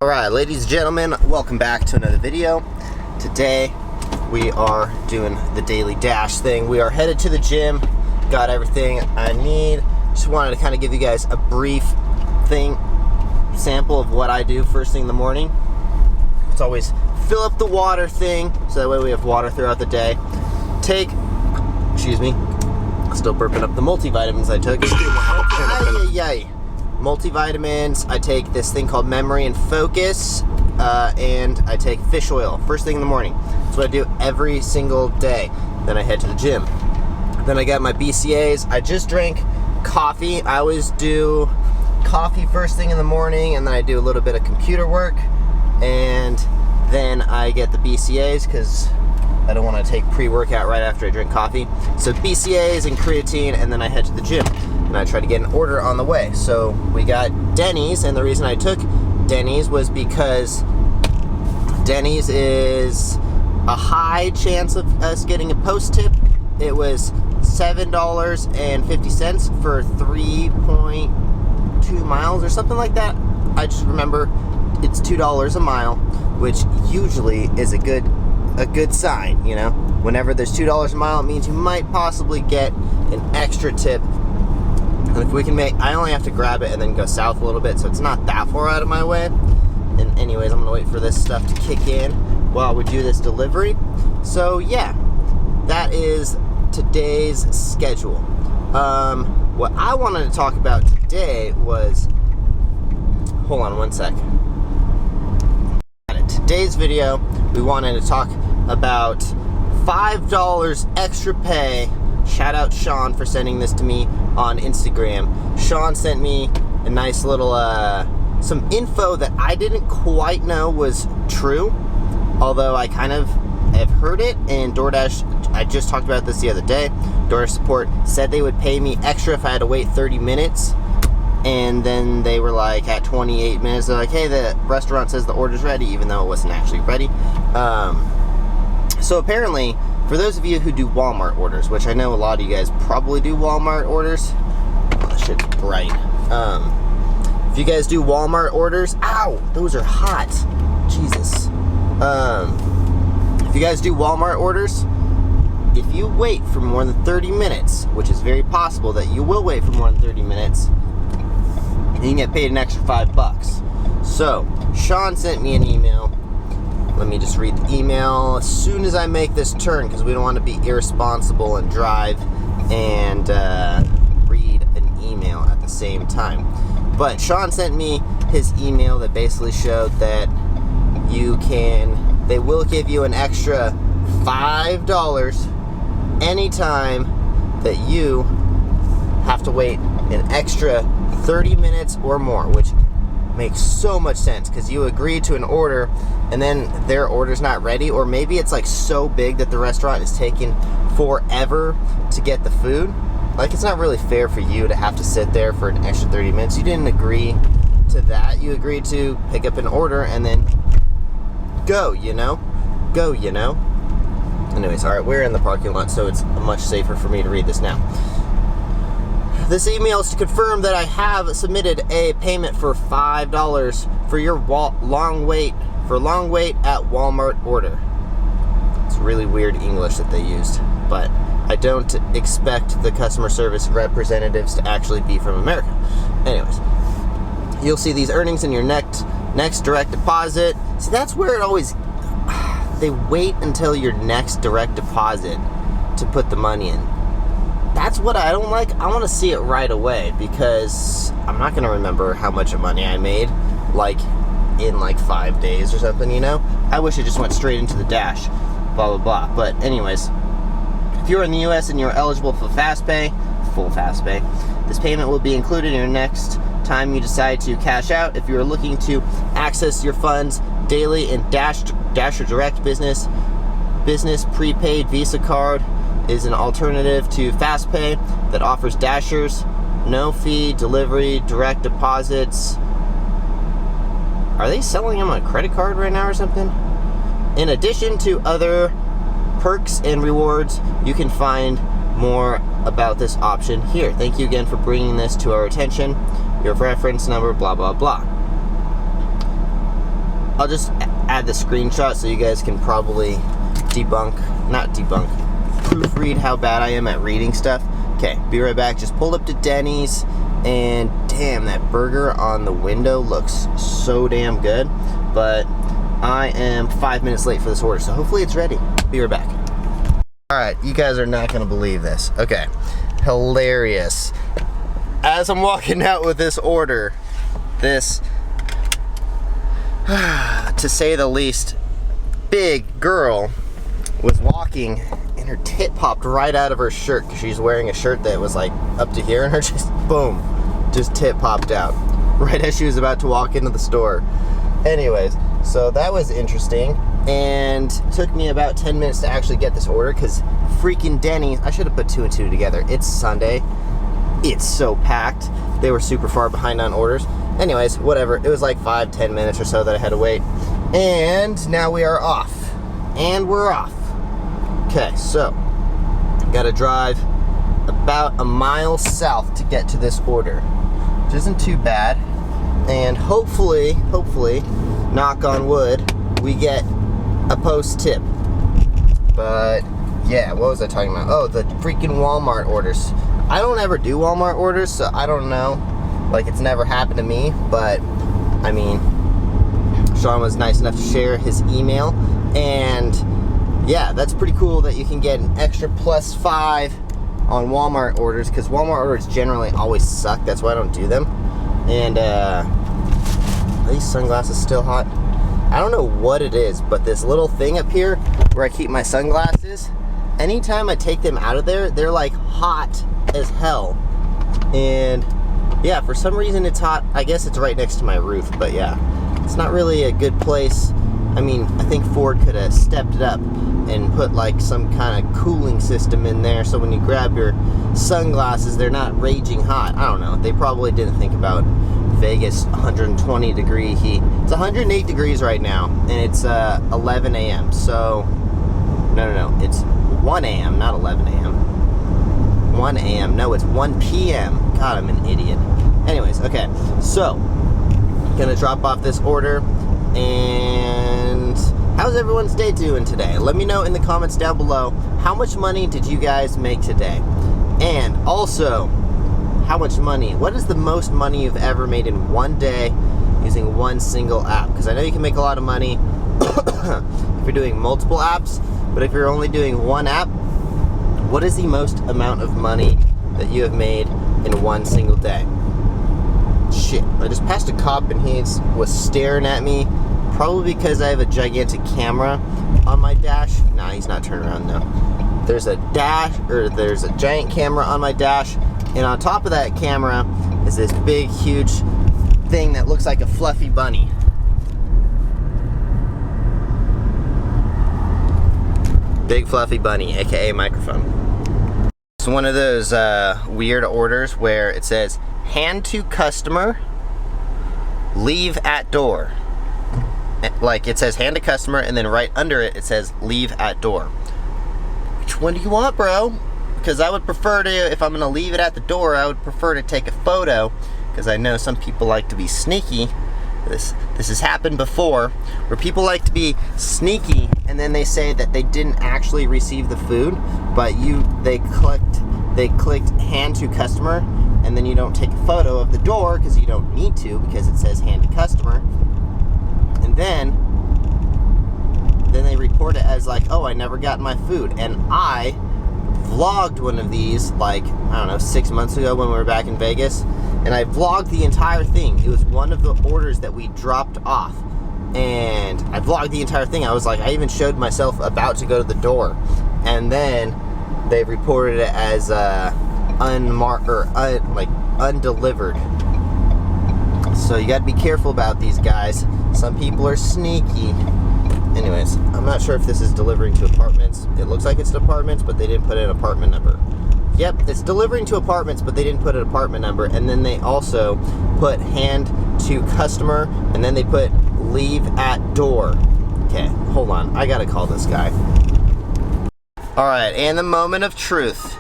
Alright, ladies and gentlemen, welcome back to another video. Today we are doing the daily dash thing. We are headed to the gym, got everything I need. Just wanted to kind of give you guys a brief sample of what I do first thing in the morning. It's always fill up the water thing, so that way we have water throughout the day. Still burping up the multivitamins I took. Multivitamins, I take this thing called Memory and Focus, and I take fish oil first thing in the morning. That's what I do every single day. Then I head to the gym. Then I got my BCAAs. I just drank coffee. I always do coffee first thing in the morning, and then I do a little bit of computer work, and then I get the BCAAs because I don't want to take pre-workout right after I drink coffee. So BCAAs and creatine, and then I head to the gym. And I try to get an order on the way. So we got Denny's, and the reason I took Denny's was because Denny's is a high chance of us getting a post tip. It was $7.50 for 3.2 miles or something like that. I just remember it's $2 a mile, which usually is a good sign, you know. Whenever there's $2 a mile, it means you might possibly get an extra tip. And if we can I only have to grab it and then go south a little bit, so it's not that far out of my way. And anyways, I'm gonna wait for this stuff to kick in while we do this delivery. So yeah, that is today's schedule. What I wanted to talk about today was, hold on one sec. In today's video, we wanted to talk about $5 extra pay. Shout out Sean for sending this to me on Instagram. Sean sent me a nice little, some info that I didn't quite know was true, although I kind of have heard it, and DoorDash, I just talked about this the other day, DoorDash support said they would pay me extra if I had to wait 30 minutes, and then they were like, at 28 minutes, they're like, hey, the restaurant says the order's ready, even though it wasn't actually ready. So apparently, for those of you who do Walmart orders, which I know a lot of you guys probably do Walmart orders. Oh, that shit's bright. If you guys do Walmart orders, ow, those are hot. Jesus. If you guys do Walmart orders, if you wait for more than 30 minutes, which is very possible that you will wait for more than 30 minutes, you can get paid an extra $5. So, Sean sent me an email. Let me just read the email as soon as I make this turn, because we don't want to be irresponsible and drive and read an email at the same time. But Sean sent me his email that basically showed that they will give you an extra $5 anytime that you have to wait an extra 30 minutes or more, which makes so much sense, because you agreed to an order and then their order's not ready, or maybe it's like so big that the restaurant is taking forever to get the food. Like, it's not really fair for you to have to sit there for an extra 30 minutes. You didn't agree to that. You agreed to pick up an order and then go, you know? Anyways, alright, we're in the parking lot, so it's much safer for me to read this now. This email is to confirm that I have submitted a payment for $5 for your long wait at Walmart order. It's really weird English that they used, but I don't expect the customer service representatives to actually be from America. Anyways, you'll see these earnings in your next direct deposit. See, that's where it always, they wait until your next direct deposit to put the money in. That's what I don't like. I want to see it right away, because I'm not going to remember how much money I made, like, in like 5 days or something, you know? I wish it just went straight into the dash, blah, blah, blah. But anyways, if you're in the US and you're eligible for full fast pay, this payment will be included in your next time you decide to cash out. If you're looking to access your funds daily in Dasher Direct Business prepaid Visa card is an alternative to FastPay that offers Dashers no fee delivery, direct deposits. Are they selling them on a credit card right now or something? In addition to other perks and rewards, you can find more about this option here. Thank you again for bringing this to our attention. Your reference number, blah, blah, blah. I'll just add the screenshot so you guys can probably proofread how bad I am at reading stuff. Okay, be right back. Just pulled up to Denny's, and damn, that burger on the window looks so damn good. But I am 5 minutes late for this order, so hopefully it's ready. Be right back. Alright, you guys are not gonna believe this. Okay, hilarious. As I'm walking out with this order, this, to say the least, big girl was walking and her tit popped right out of her shirt because she's wearing a shirt that was like up to here, and her just, boom, just tit popped out right as she was about to walk into the store. Anyways, so that was interesting, and took me about 10 minutes to actually get this order because freaking Denny's, I should have put 2 and 2 together. It's Sunday. It's so packed. They were super far behind on orders. Anyways, whatever. It was like 5-10 minutes or so that I had to wait. And now we are off. And we're off. Okay, so gotta drive about a mile south to get to this order, which isn't too bad. And hopefully, knock on wood, we get a post tip. But yeah, what was I talking about? Oh, the freaking Walmart orders. I don't ever do Walmart orders, so I don't know. Like, it's never happened to me, but I mean, Sean was nice enough to share his email, and yeah, that's pretty cool that you can get an extra +5 on Walmart orders, because Walmart orders generally always suck. That's why I don't do them. And are these sunglasses still hot? I don't know what it is, but this little thing up here where I keep my sunglasses, anytime I take them out of there, they're like hot as hell. And yeah, for some reason it's hot. I guess it's right next to my roof, but yeah, it's not really a good place. I mean, I think Ford could have stepped it up and put like some kind of cooling system in there so when you grab your sunglasses, they're not raging hot. I don't know. They probably didn't think about Vegas 120 degree heat. It's 108 degrees right now, and it's 11 a.m. So, no, it's 1 a.m., not 11 a.m. 1 a.m. No, it's 1 p.m. God, I'm an idiot. Anyways, okay, so gonna drop off this order. And how's everyone's day doing today? Let me know in the comments down below, how much money did you guys make today? And also, how much money, what is the most money you've ever made in one day using one single app? Because I know you can make a lot of money if you're doing multiple apps, but if you're only doing one app, what is the most amount of money that you have made in one single day? Shit, I just passed a cop and he was staring at me, probably because I have a gigantic camera on my dash. Nah, he's not turning around though. There's a giant camera on my dash, and on top of that camera is this big, huge thing that looks like a fluffy bunny. Big fluffy bunny, aka microphone. It's one of those weird orders where it says, hand to customer, leave at door. Like, it says hand to customer, and then right under it, it says leave at door. Which one do you want, bro? Because I would prefer to, if I'm gonna leave it at the door, I would prefer to take a photo, because I know some people like to be sneaky. This has happened before, where people like to be sneaky, and then they say that they didn't actually receive the food, but they clicked hand to customer, and then you don't take a photo of the door because you don't need to, because it says hand to customer, and then they report it as like, oh, I never got my food. And I vlogged one of these like, I don't know, 6 months ago when we were back in Vegas, and I vlogged the entire thing. It was one of the orders that we dropped off, and I vlogged the entire thing. I was like, I even showed myself about to go to the door, and then they reported it as undelivered. So you got to be careful about these guys. Some people are sneaky. Anyways, I'm not sure if this is delivering to apartments. It looks like it's to apartments, but they didn't put an apartment number. Yep, it's delivering to apartments, but they didn't put an apartment number. And then they also put hand to customer, and then they put leave at door. Okay, hold on. I gotta call this guy. All right, and the moment of truth.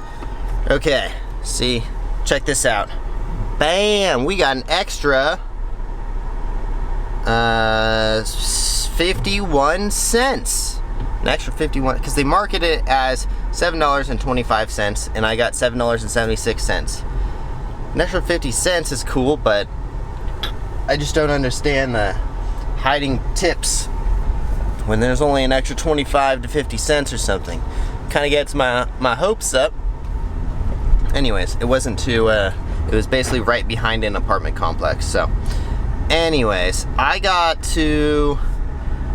Okay, see, check this out. Bam, we got an extra 51 cents. An extra 51, because they market it as $7.25, and I got $7.76. An extra 50 cents is cool, but I just don't understand the hiding tips when there's only an extra 25 to 50 cents or something. Kind of gets my hopes up. Anyways, it wasn't too, it was basically right behind an apartment complex. So anyways,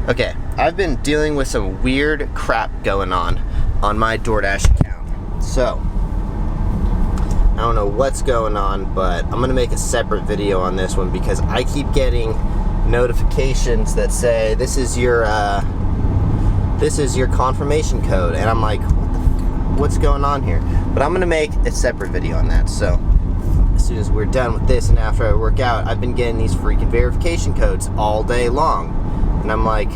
okay, I've been dealing with some weird crap going on my Doordash account. So I don't know what's going on, but I'm gonna make a separate video on this one because I keep getting notifications that say this is your confirmation code, and I'm like, what's going on here? But I'm gonna make a separate video on that. So as soon as we're done with this and after I work out, I've been getting these freaking verification codes all day long, and I'm like,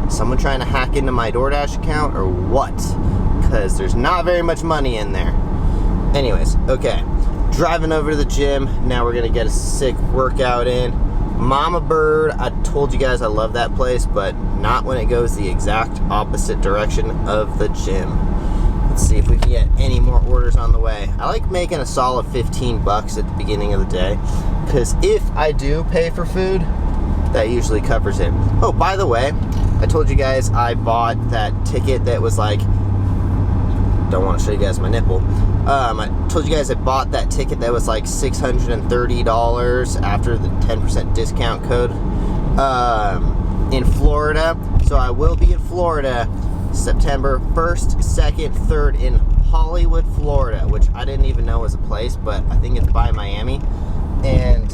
someone trying to hack into my DoorDash account or what? Because there's not very much money in there. Anyways, okay, driving over to the gym. Now we're gonna get a sick workout in. Mama Bird, I told you guys I love that place, but not when it goes the exact opposite direction of the gym. Let's see if we can get any more orders on the way. I like making a solid 15 bucks at the beginning of the day, because if I do pay for food, that usually covers it. Oh, by the way, I told you guys I bought that ticket that was like, don't want to show you guys my nipple. I told you guys I bought that ticket that was like $630 after the 10% discount code in Florida. So I will be in Florida September 1st, 2nd, 3rd in Hollywood, Florida, which I didn't even know was a place, but I think it's by Miami. And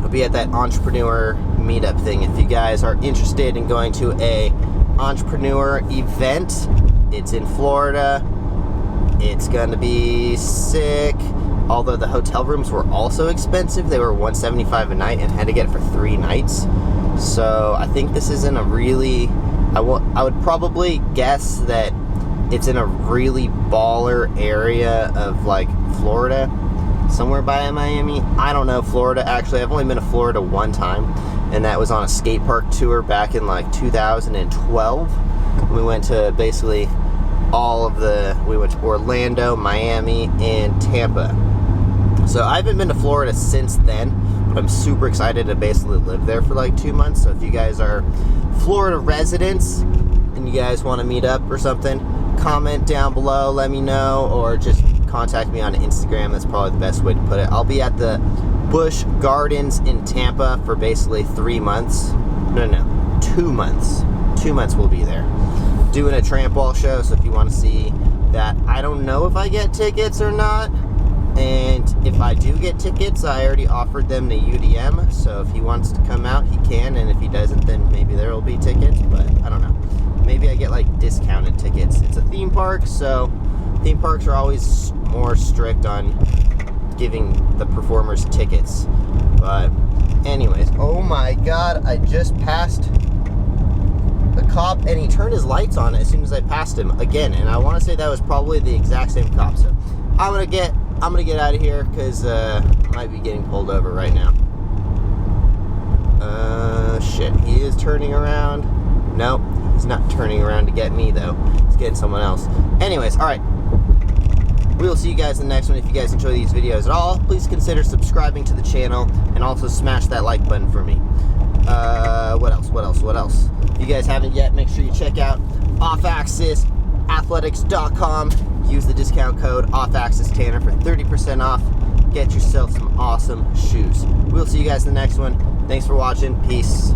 I'll be at that entrepreneur meetup thing. If you guys are interested in going to a entrepreneur event, it's in Florida. It's gonna be sick. Although the hotel rooms were also expensive. They were $175 a night and had to get it for 3 nights. So I think this is in a really, I would probably guess that it's in a really baller area of like Florida, somewhere by Miami. I don't know Florida, actually. I've only been to Florida one time, and that was on a skate park tour back in like 2012. We went to basically we went to Orlando, Miami, and Tampa. So I haven't been to Florida since then, but I'm super excited to basically live there for like 2 months. So if you guys are Florida residents and you guys want to meet up or something, comment down below, let me know, or just contact me on Instagram. That's probably the best way to put it. I'll be at the Busch Gardens in Tampa for basically 3 months. No, 2 months. 2 months we'll be there. Doing a tramp wall show, so if you want to see that, I don't know if I get tickets or not. And if I do get tickets, I already offered them to UDM, so if he wants to come out, he can, and if he doesn't, then maybe there will be tickets, but I don't know. Maybe I get like discounted tickets. It's a theme park, so theme parks are always more strict on giving the performers tickets. But anyways, oh my god, I just passed the cop and he turned his lights on as soon as I passed him again, and I want to say that was probably the exact same cop. So I'm gonna get out of here because I might be getting pulled over right now. Shit, he is turning around. Nope, he's not turning around to get me though. He's getting someone else. Anyways, alright. We will see you guys in the next one. If you guys enjoy these videos at all, please consider subscribing to the channel and also smash that like button for me. What else? If you guys haven't yet, make sure you check out offaxisathletics.com. Use the discount code offaxistanner for 30% off. Get yourself some awesome shoes. We'll see you guys in the next one. Thanks for watching. Peace.